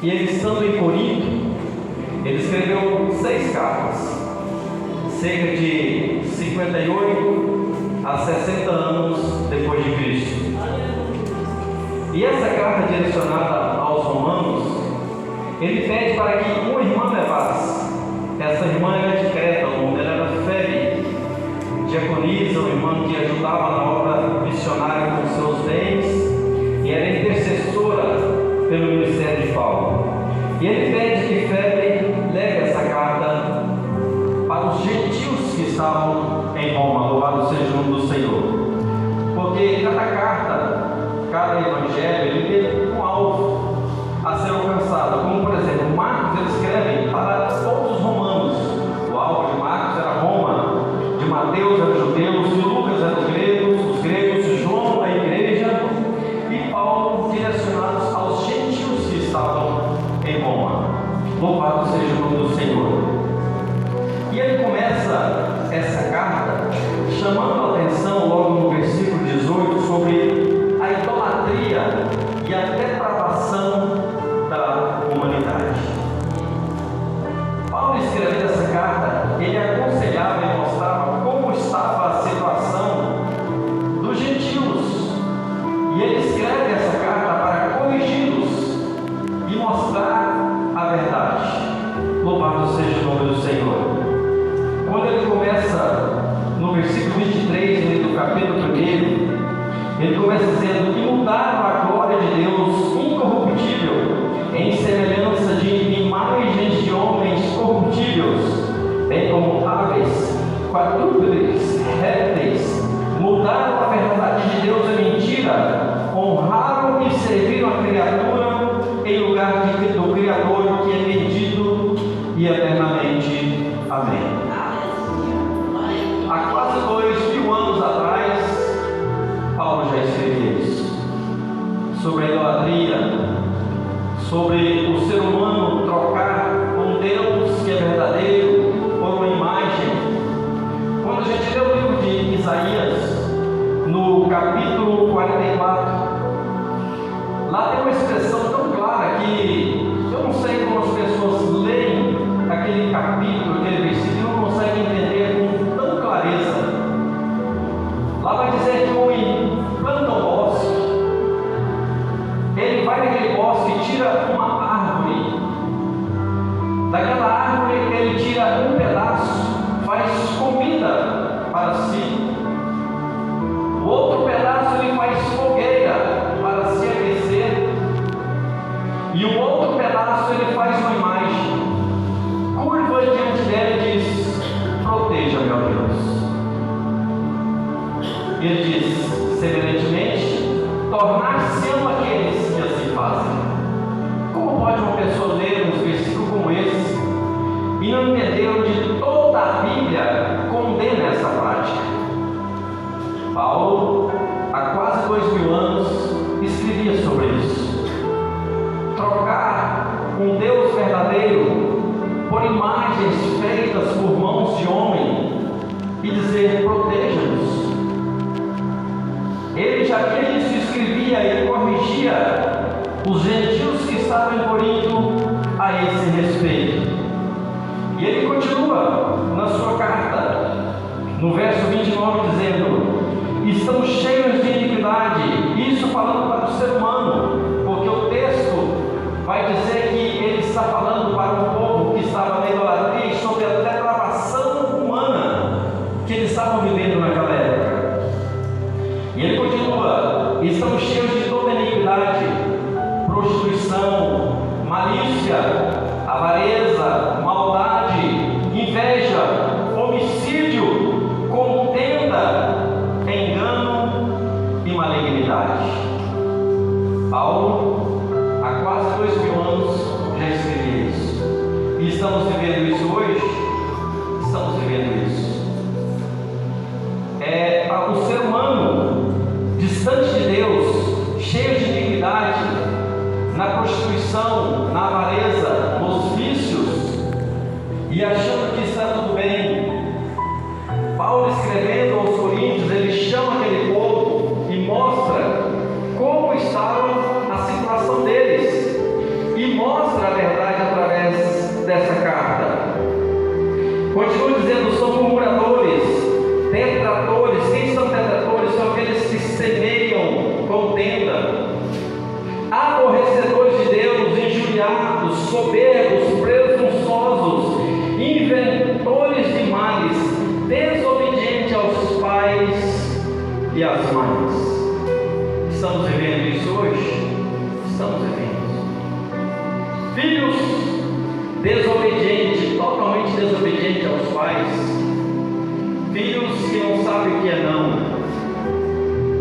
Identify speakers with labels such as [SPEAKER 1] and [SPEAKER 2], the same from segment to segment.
[SPEAKER 1] E ele, estando em Corinto, ele escreveu 6 cartas, cerca de 58 a 60 anos depois de Cristo. E essa carta direcionada aos romanos, ele pede para que uma irmã levasse. Essa irmã era de Creta, o nome dela era Febe, diaconisa, uma irmã que ajudava na obra missionária com seus bens e era intercessora pelo ministério de Paulo. E ele pede que Febe leve essa carta para os gentios que estavam em Roma. Louvado seja o nome do Senhor. Porque cada carta, cada evangelho, ele tem um alvo a ser alcançado. Como, por exemplo, Marcos, ele escreve para todos os romanos. O alvo de Marcos era Roma, de Mateus era judeus, de Lucas eram os gregos, de João a igreja, e Paulo direcionados aos gentios que estavam em Roma. Louvado seja o nome do Senhor. E ele começa essa carta chamando a atenção logo no versículo 18 sobre a idolatria e a depravação da humanidade. Paulo, escrevendo essa carta, ele aconselhava e mostrava como estava a situação dos gentios. E ele escreve essa carta para corrigi-los e mostrar a verdade. Louvado seja o nome do Senhor. Quando ele começa no versículo 23 do capítulo 1, ele começa dizendo que mudaram a glória de Deus incorruptível em semelhança de imagens de homens corruptíveis, bem como aves, quadrúpedes, répteis. Mudaram a verdade de Deus em mentira, honraram e serviram a criatura em lugar do Criador, que é bendito e eternamente. Amém. Há quase 2000 anos atrás, Paulo já escreveu isso, sobre a idolatria, sobre o ser humano trocar um Deus que é verdadeiro por uma imagem. Quando a gente lê o livro de Isaías, no capítulo 44, lá tem uma expressão tão clara que eu não sei como as pessoas leem aquele capítulo, aquele versículo, e não conseguem entender com tanta clareza. Lá vai dizer que o homem planta um bosque, ele vai naquele bosque e tira uma árvore, daquela árvore ele tira um pedaço, faz comida para si, o outro pedaço ele faz fogueira para se aquecer, e o outro pedaço ele faz uma imagem, curva diante dela e diz: proteja, meu Deus. Ele diz, semelhantemente, tornar-se-ão aqueles que assim fazem. Como pode uma pessoa ler um versículo como esse e não entender onde toda a Bíblia condena essa prática? Paulo, há quase 2000 anos, escrevia sobre isso. Trocar um Deus verdadeiro por imagens feitas por mãos de homem e dizer: proteja-nos. Ele já isso escrevia e corrigia os gentios que estavam em Corinto a esse respeito. E ele continua na sua carta, no verso 29, dizendo: estão cheios de iniquidade. Isso falando para o ser humano, porque o texto vai dizer que ele está falando para um povo que estava na idolatria e sobre a depravação humana que eles estavam vivendo naquela época. E ele continua: estão cheios de toda iniquidade, prostituição, malícia, avareza, maldade, inveja, homicídio, contenda, engano e malignidade. Paulo, há quase 2000 anos, já escreveu isso. E estamos vivendo isso hoje? Estamos vivendo isso. O ser humano, distante de Deus, cheio de iniquidade, na prostituição, na avareza, nos vícios, e achando que está tudo bem. Paulo, escrevendo aos Coríntios, ele chama aquele povo e mostra como estava a situação deles, e mostra murmuradores, detratores. Quem são detratores? São aqueles que semeiam contenda, aborrecedores de Deus, injuriados, soberbos, presunçosos, inventores de males, desobedientes aos pais e às mães. Estamos vivendo isso hoje? Estamos vivendo. Filhos desobedientes, totalmente desobedientes aos pais. Filhos que não sabem o que é não.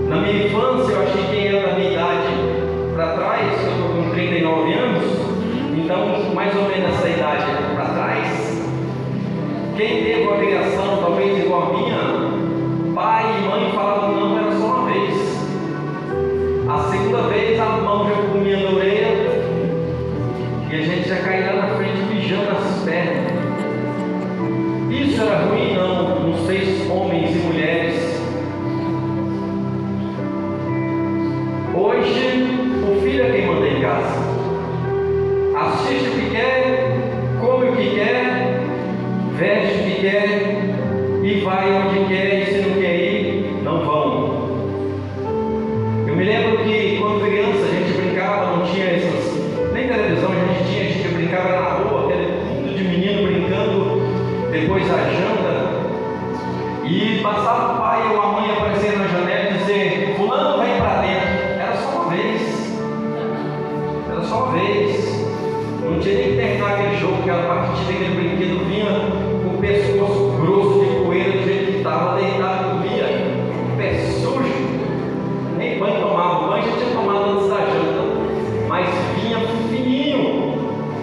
[SPEAKER 1] Na minha infância, eu achei que quem era da minha idade para trás, eu estou com 39 anos, então mais ou menos essa idade para trás, quem teve uma criação talvez igual a minha, pai e mãe falavam não, era só uma vez. A segunda vez a mão já comia na orelha e a gente já caía lá na frente mijando as pernas. Isso era ruim? Não, nos fez homens e mulheres. Hoje o filho é quem manda em casa. Assiste o que quer, come o que quer, veste o que quer e vai onde quer, e se não quer ir, não vão. Eu me lembro que quando criança a gente brincava, não tinha essas, nem televisão a gente brincava na rua, aquele mundo de menino brincando depois da janta, e passava o pai ou a mãe aparecer na janela e dizer: fulano, vem para dentro. Era só uma vez. Era só uma vez. Não tinha nem que terminar aquele jogo, que a partida, aquele brinquedo vinha com o pescoço grosso de poeira do jeito que estava, deitado, comia, pé sujo, nem banho tomava. O banho já tinha tomado antes da janta, mas vinha fininho.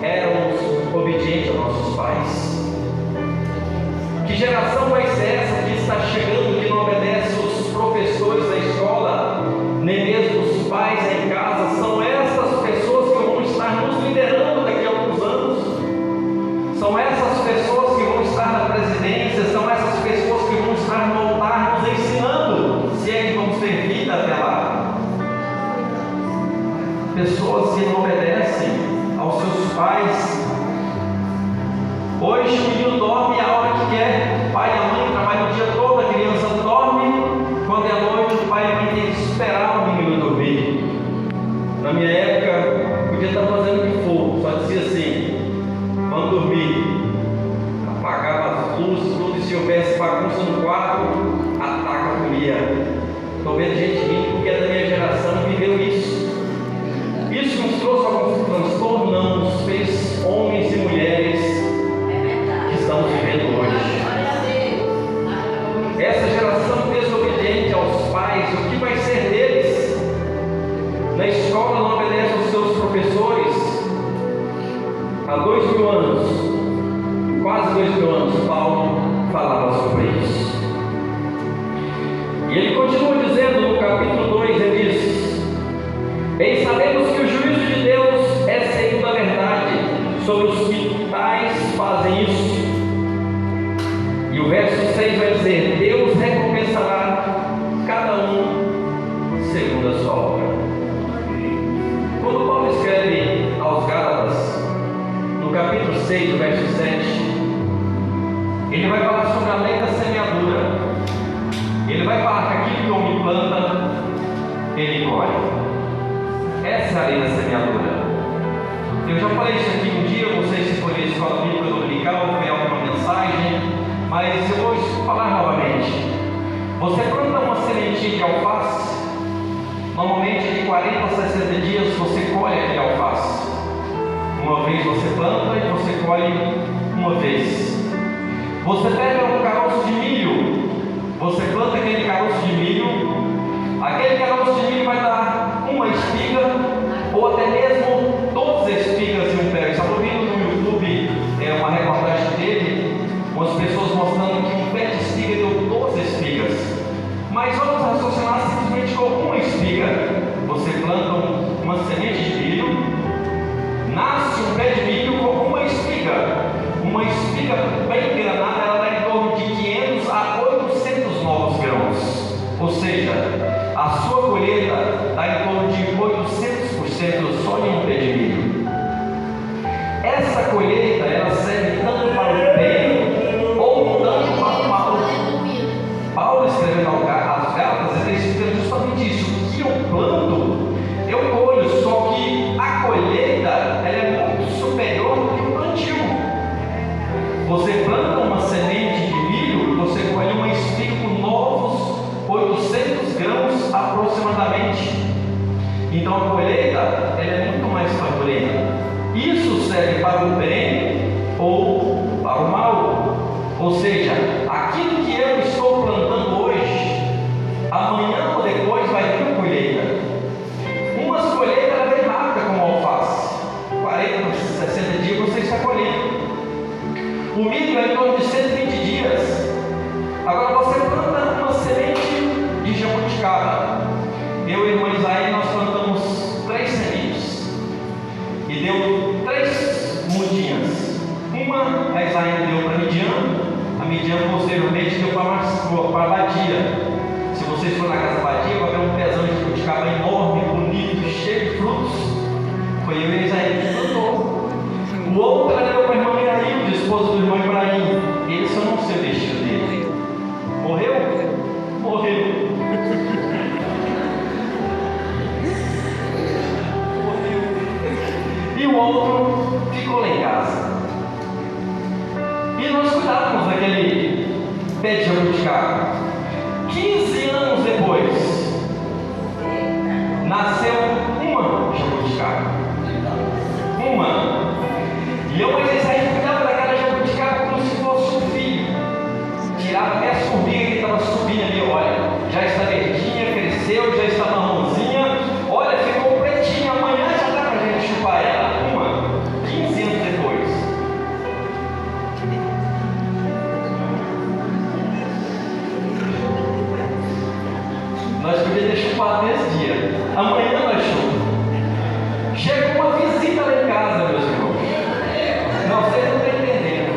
[SPEAKER 1] Éramos obedientes aos nossos pais. Que geração vai ser essa que está chegando, que não obedece os professores da escola, nem mesmo os pais em casa? São essas pessoas que vão estar nos liderando daqui a alguns anos. São essas pessoas que vão estar na presidência, são essas pessoas que vão estar no altar nos ensinando, se é que vamos ter vida até lá. Pessoas que não obedecem aos seus pais. Hoje o menino dorme a hora que quer, o pai e a mãe trabalham o dia todo, a criança dorme, quando é noite o pai e a mãe tem que esperar o menino dormir. Na minha época, podia estar fazendo o que for, só dizia assim: vamos dormir. Apagava as luzes, tudo, e se houvesse bagunça no quarto, ataca a comida. Estou vendo gente rindo porque é da minha geração e viveu isso. Isso nos trouxe algum transtorno? Não, nos fez homens e mulheres que estamos vivendo hoje. Essa geração desobediente aos pais, o que vai ser deles? Na escola não obedece aos seus professores. Há 2000 anos, quase 2000 anos, Paulo falava sobre isso. E ele continua dizendo no capítulo 2, ele diz: bem sabemos que o juízo de Deus é segundo a verdade sobre os que tais fazem isso. E o verso 6 vai dizer: Deus recompensará cada um segundo a sua obra. Quando Paulo escreve aos Gálatas, no capítulo 6, verso 7, ele vai falar sobre a lei da semeadura. Ele vai falar que aquilo que o homem planta, ele colhe. Essa é a lei da semeadura. Eu já falei isso aqui um dia, não sei se foi na escola bíblica dominical, foi alguma mensagem, mas eu vou falar novamente. Você planta uma sementinha de alface, normalmente de 40 a 60 dias você colhe aquele alface. Uma vez você planta e você colhe uma vez. Você pega um caroço de milho, você planta aquele caroço de milho, aquele caroço de milho vai dar uma espiga, ou até mesmo 12 espigas em um pé. Eu estava ouvindo no YouTube uma reportagem dele, umas pessoas mostrando que um pé de espiga deu 12 espigas. Mas vamos raciocinar simplesmente com uma espiga. Você planta uma semente de milho, nasce um pé de milho com uma espiga. Uma espiga bem granada, ela dá em torno de 500 a 800 novos grãos. Ou seja, a sua colheita dá em torno de 800% só em um pé de milho. Essa colheita, ela serve tanto para o bem ou tanto para o mal. Então a colheita ela é muito mais farturenta. Isso serve para o bem ou para o mal. Ou seja, aquilo que eu estou plantando hoje, amanhã ou depois vai vir a colheita. Umas colheitas ela vem rápida, como alface, 40, 60 dias você está colhendo. O milho é em torno de 120 dias. Agora você planta uma semente de jabuticaba. Eu e a irmã Isaí, nós plantamos 3 sementes e deu 3 mudinhas. Uma a Isaí deu para a Midian posteriormente deu para a Badia. Se vocês forem na casa Badia, vai ver um pezão de jabuticaba enorme, bonito, cheio de frutos. Foi eu e a Isaí que plantou. O outro ela deu para a irmã Miraildo, esposa do irmão Ibrahim. Esse eu não sei o destino dele. Morreu? Morreu. E o outro ficou lá em casa. E nós cuidávamos daquele pé de jabuticaba. 15 anos depois, nasceu uma jabuticaba. Uma. E eu, mas esse aí cuidava daquela jabuticaba como se fosse um filho. Tirava até as formigas que estavam subindo ali. Olha, já está verdinha, cresceu, já está marronzinha. Olha, ficou pretinha. Amanhã já dá para a gente chupar ela. 15 anos depois. Nós podíamos ter chupado nesse dia. Amanhã nós chupamos. Chegou uma visita lá em casa, meus irmãos. Não, vocês não estão entendendo.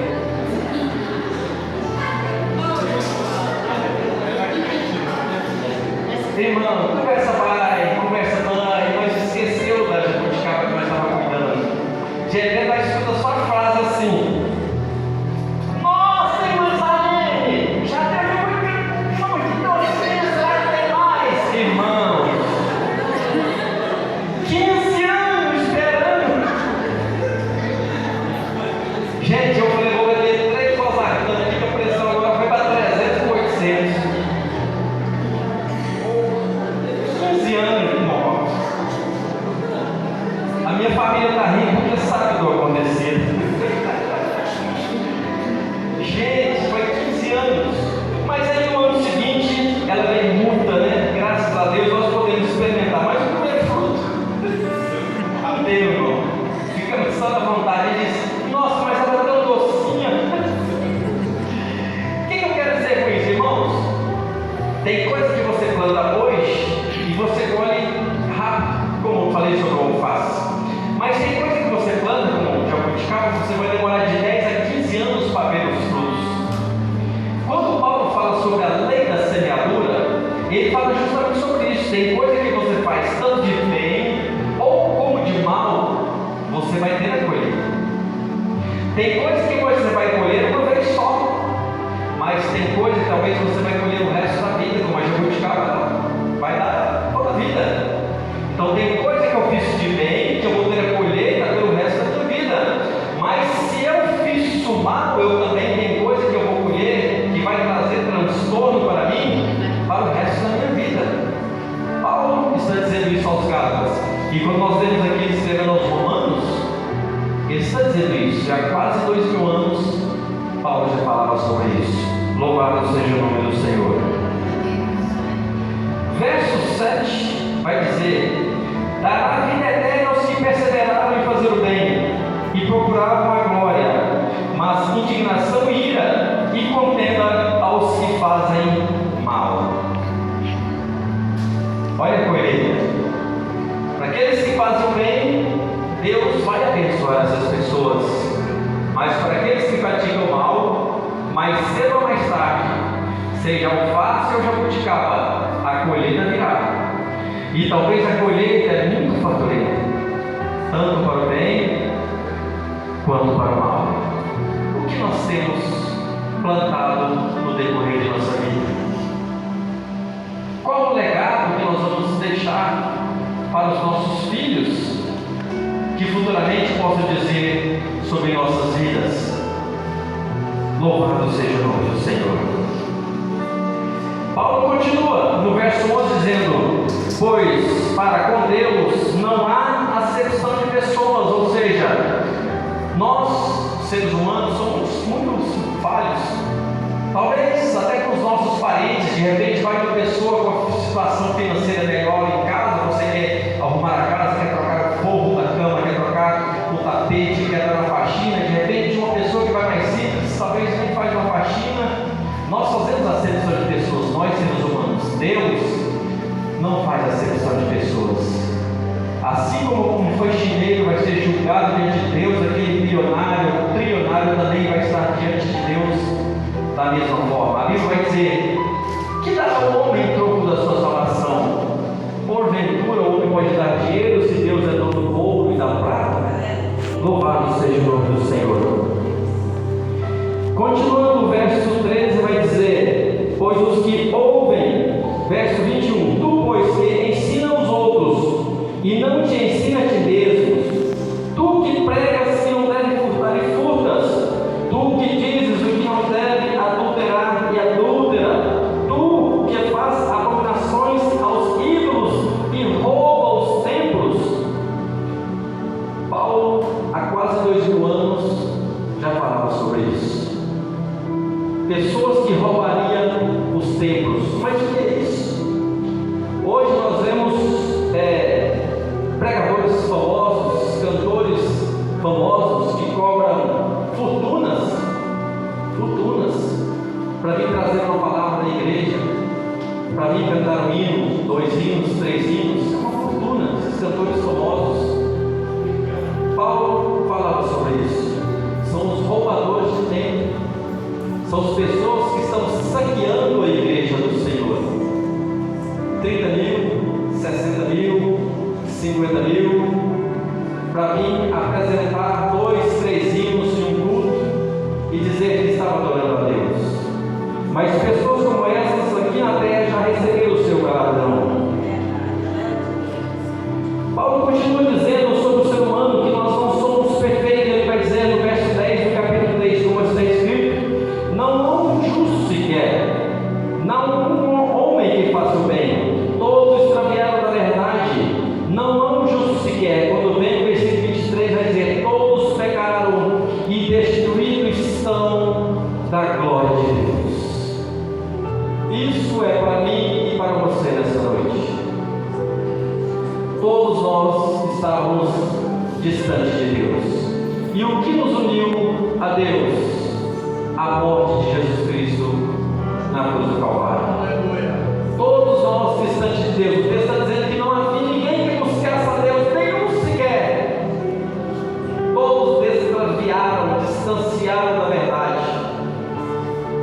[SPEAKER 1] Irmão, conversa pai, conversa mãe, nós esqueceu da jabuticaba que nós estávamos cuidando. Gente, nós escutamos só frase assim: nossa, irmã Isaí, já teve muito doce, vai ter mais. Irmão, 15 anos esperando. Gente, eu falei, vou beber 3 Rosarcana aqui, que a pressão agora foi para 300 por 800. 15 anos, irmão. A minha família está rindo porque sabe do acontecido. Gente, foi 15 anos. Mas aí no ano seguinte, ela veio muita, né? Graças a Deus nós podemos experimentar mais o primeiro fruto. Amém, irmão. Ficamos só na vontade e diz: nossa, mas ela é tão docinha. O que eu quero dizer com isso, irmãos? Tem coisa que você planta hoje e você colhe rápido, como eu falei sobre o alface. Mas tem coisa que você planta, como o jabuticaba, você vai demorar de 10 a 15 anos para ver os frutos. Quando Paulo fala sobre a lei da semeadura, ele fala justamente sobre isso. Tem coisa que você faz tanto de bem ou como de mal, você vai ter a colheita. Tem coisa que você vai colher uma vez só, mas tem coisa que talvez você vai colher o resto da vida, como a jabuticaba vai dar toda a vida. Então tem coisa que eu fiz de bem, que eu vou ter a colheita pelo resto da minha vida. Mas se eu fiz isso mal, eu também tenho coisa que eu vou colher que vai trazer transtorno para mim, para o resto da minha vida. Paulo está dizendo isso aos Gálatas. E quando nós vemos aqui ele escrevendo aos Romanos, ele está dizendo isso. Já há quase 2000 anos, Paulo já falava sobre isso. Louvado seja o nome do Senhor. Verso 7 vai dizer: dará vida eterna aos que perseveraram em fazer o bem e procuravam a glória, mas indignação e ira e contenda aos que fazem mal. Olha a colheita. Para aqueles que fazem o bem, Deus vai abençoar essas pessoas. Mas para aqueles que praticam o mal, mais cedo ou mais tarde, seja alface ou jabuticaba, a colheita virá. E talvez a colheita é muito farturenta, tanto para o bem quanto para o mal. O que nós temos plantado no decorrer de nossa vida? Qual o legado que nós vamos deixar para os nossos filhos, que futuramente possam dizer sobre nossas vidas: louvado seja o nome do Senhor. Paulo continua no verso 11 dizendo: pois para com Deus não há acepção de pessoas, ou seja, nós, seres humanos, somos muito falhos. Talvez até com os nossos parentes, de repente vai uma pessoa com a situação financeira melhor em casa, você quer arrumar a casa, quer trocar o forro da cama, quer trocar o tapete, quer dar uma faxina, de repente uma pessoa que vai mais simples, talvez nem faz uma faxina. Nós fazemos acepção de pessoas, nós seres humanos. Deus não faz acepção de pessoas. Assim como foi chinelo vai ser julgado diante de Deus, aquele bilionário, o trilionário também vai estar diante de Deus da mesma forma. A Bíblia vai dizer: que dará o homem em troco da sua salvação? Porventura o homem pode dar dinheiro se Deus é dono do ouro e da prata? Louvado seja o nome do Senhor. Continuando o verso 13 vai dizer: pois os que ouvem, verso 21, tu pois que ensina os outros e não te ensina a ti mesmo, tu que pregas que não deve furtar e furtas, tu que dizes o que não deve adulterar e adúltera, tu que faz abominações aos ídolos e rouba os templos. Paulo, há quase 2000 anos, já falava sobre isso. Pessoas que roubariam os templos. Mas o que é isso? Hoje nós vemos pregadores famosos, cantores famosos que cobram fortunas para vir trazer uma palavra na igreja, para vir cantar um hino, 2 hinos, 3 hinos. É uma fortuna, esses cantores famosos. Paulo falava sobre isso. São os roubadores de templo. São as pessoas que estão saqueando a igreja do Senhor. 30 mil, 60 mil, 50 mil, para vir apresentar 2, 3 hinos em um culto e dizer que estava adorando a Deus. Mas pessoas como essas aqui na terra já receberam o seu galardão. Paulo continua dizendo sobre o ser humano que nós não somos perfeitos. Ele vai dizer no verso 10 do capítulo 10, como está escrito: não há um justo sequer, não há um homem que faça o bem, todos extraviaram da verdade, não há um justo sequer. Quando vem o versículo 23 vai dizer: todos pecaram e destruídos estão da glória de Deus. Isso é para mim e para você nessa noite. Todos nós estávamos distantes de Deus, e o que nos uniu a Deus? A morte de Jesus Cristo na cruz do Calvário. Todos nós distantes de Deus. Deus está dizendo que não havia ninguém que buscasse a Deus, nenhum sequer. Todos extraviaram, distanciaram da verdade.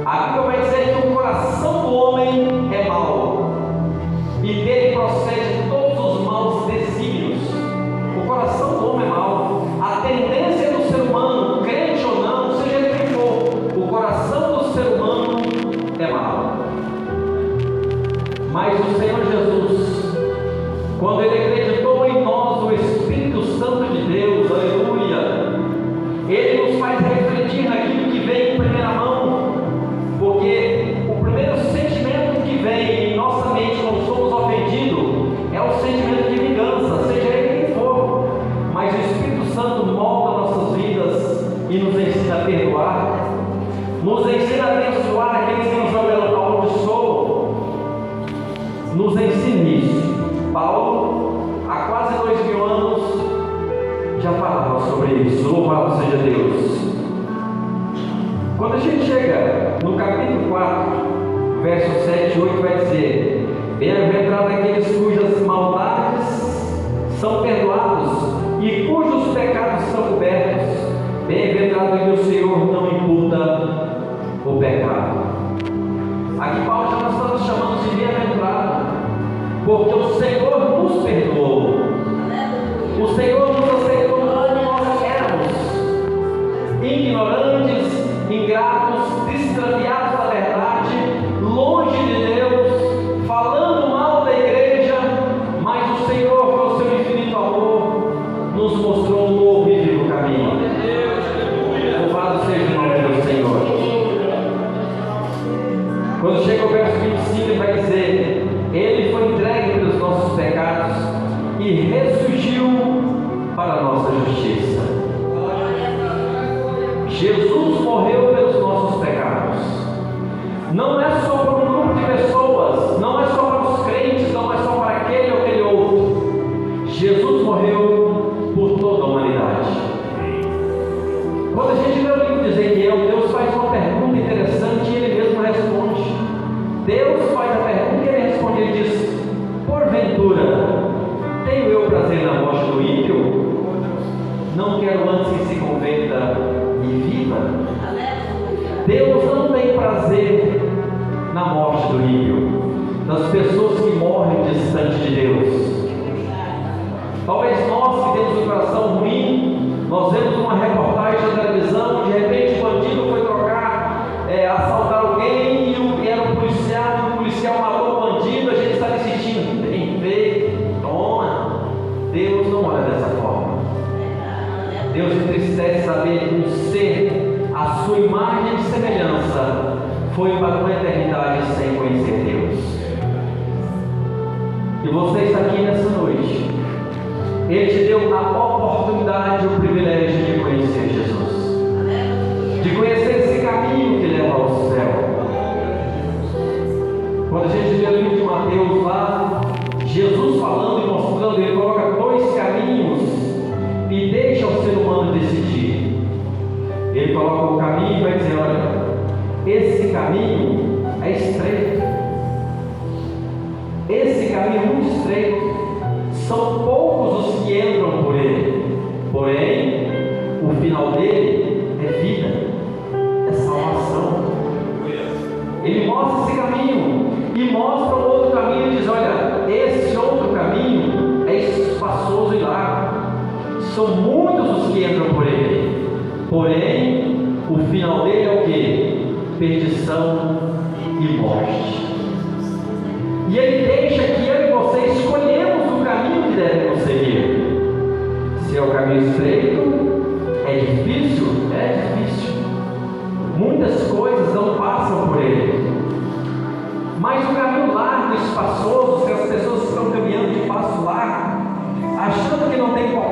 [SPEAKER 1] A Bíblia vai dizer que o coração do homem é mau, e dele procede todos os maus desígnios. O coração do homem é mau. A tendência do ser humano, crente ou não, seja ele quem for, o coração do ser humano é mau. Mas o Senhor Jesus, quando Ele acreditou em nós o Espírito Santo de Deus, aleluia, Ele nos faz refletir naquilo que vem em primeira mão, porque o primeiro sentimento que vem em nossa mente quando somos ofendidos é o sentimento de vingança, seja ele quem for. Mas o Espírito Santo molda nossas vidas e nos ensina a perdoar, nos ensina a abençoar aqueles que nos amaldiçoam, nos ensina isso. Paulo, há quase 2000 anos, já falava sobre isso. Louvado seja Deus. Quando a gente chega no capítulo 4, verso 7 e 8, vai dizer: bem-aventurado aqueles cujas maldades são perdoados e cujos pecados são cobertos. Bem-aventurado que o Senhor não imputa o pecado. Aqui Paulo já nos estamos chamando de bem-aventurado, porque o Senhor nos perdoou. O Senhor nos aceitou como nós éramos, ignorantes, ingratos, extraviados da verdade, longe de Deus, falando mal da igreja, mas o Senhor, com o seu infinito amor, nos mostrou um novo e vivo caminho. Louvado seja o nome do Senhor. Quando chega o verso 25, ele vai morreu pelos nossos pecados. Não é só para um grupo de pessoas, não é só para os crentes, não é só para aquele ou aquele outro. Jesus morreu por toda a humanidade. Quando a gente lê o livro de Ezequiel, Deus faz uma pergunta interessante e Ele mesmo responde. Deus faz a pergunta e Ele responde, Ele diz: porventura, tenho eu prazer na morte do ímpio? Não quero antes que se converta e viva. Deus não tem prazer na morte do ímpio, das pessoas que morrem distante de Deus. Talvez nós que temos um coração ruim, nós vemos uma reportagem na televisão, de repente o bandido foi assaltar alguém e era um policial, o policial matou o bandido, a gente está assistindo, bem feito, toma. Deus não olha dessa forma. Deus entristece saber que um ser, a sua imagem e semelhança, foi para uma eternidade sem conhecer Deus. E você está aqui nessa noite. Ele te deu a oportunidade, o privilégio de conhecer Jesus, de conhecer esse caminho que leva ao céu. Quando a gente lê o livro de Mateus lá, Jesus falando e mostrando, ele coloca dois caminhos e deixa o ser humano decidir. Ele coloca o caminho e vai dizer: olha, esse caminho é estreito, esse caminho é muito estreito, são poucos os que entram por ele, porém o final dele é vida, é salvação. Ele mostra esse caminho e mostra um outro caminho e diz: olha, esse outro caminho é espaçoso e largo, são muitos os que entram por ele, porém o final dele é o que? Perdição e morte. E ele deixa que eu e você escolhemos o caminho que devemos seguir. Se é o caminho estreito, é difícil? É difícil. Muitas coisas não passam por ele. Mas o caminho largo, espaçoso, se as pessoas estão caminhando de passo largo, achando que não tem problema,